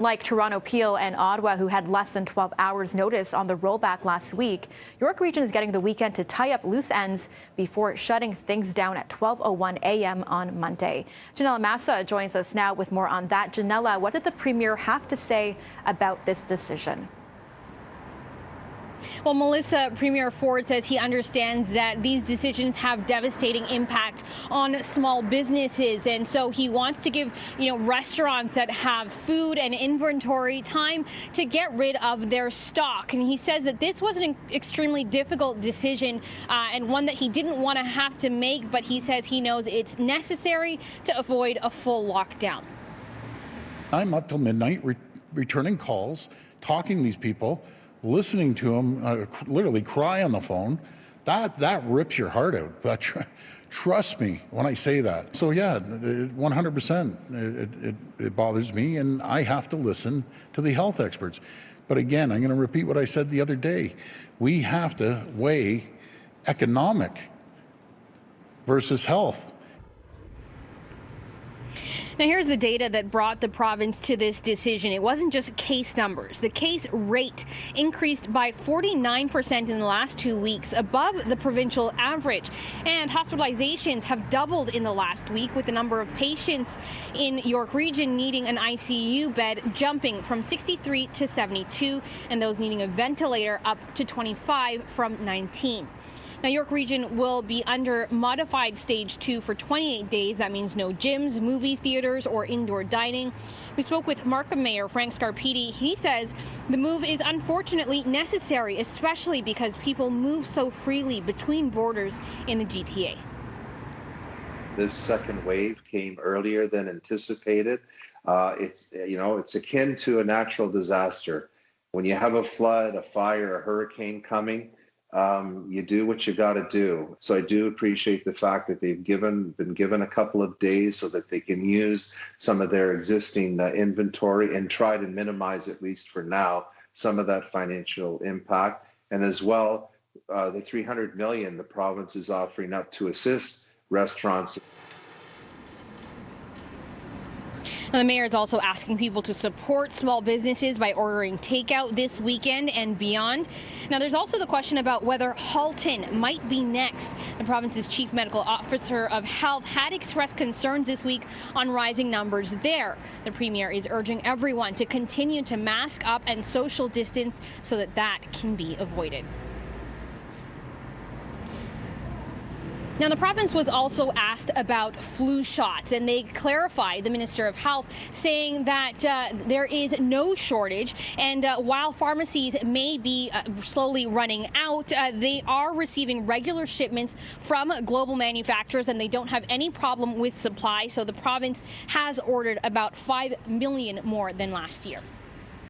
Like Toronto, Peel, and Ottawa, who had less than 12 hours notice on the rollback last week, York Region is getting the weekend to tie up loose ends before shutting things down at 12:01 a.m. on Monday. Ginella Massa joins us now with more on that. Ginella, what did the Premier have to say about this decision? Well, Melissa, Premier Ford says he understands that these decisions have devastating impact on small businesses. And so he wants to give, restaurants that have food and inventory time to get rid of their stock. And he says that this was an extremely difficult decision and one that he didn't want to have to make. But he says he knows it's necessary to avoid a full lockdown. I'm up till midnight returning calls, talking to these people, listening to them literally cry on the phone. That rips your heart out. But trust me when I say that. So yeah, 100%. It bothers me, and I have to listen to the health experts. But again, I'm going to repeat what I said the other day. We have to weigh economic versus health. Now, here's the data that brought the province to this decision. It wasn't just case numbers. The case rate increased by 49% in the last 2 weeks, above the provincial average. And hospitalizations have doubled in the last week, with the number of patients in York Region needing an ICU bed jumping from 63 to 72, and those needing a ventilator up to 25 from 19. Now, York Region will be under modified stage 2 for 28 days. That means no gyms, movie theaters, or indoor dining. We spoke with Markham Mayor Frank Scarpiti. He says the move is unfortunately necessary, especially because people move so freely between borders in the GTA. This second wave came earlier than anticipated. It's akin to a natural disaster. When you have a flood, a fire, a hurricane coming, you do what you got to do. So I do appreciate the fact that they've been given a couple of days so that they can use some of their existing inventory and try to minimize, at least for now, some of that financial impact. And as well, the $300 million the province is offering up to assist restaurants. Now, the mayor is also asking people to support small businesses by ordering takeout this weekend and beyond. Now, there's also the question about whether Halton might be next. The province's chief medical officer of health had expressed concerns this week on rising numbers there. The premier is urging everyone to continue to mask up and social distance so that can be avoided. Now, the province was also asked about flu shots, and they clarified, the Minister of Health, saying that there is no shortage. And while pharmacies may be slowly running out, they are receiving regular shipments from global manufacturers, and they don't have any problem with supply. So the province has ordered about 5 million more than last year.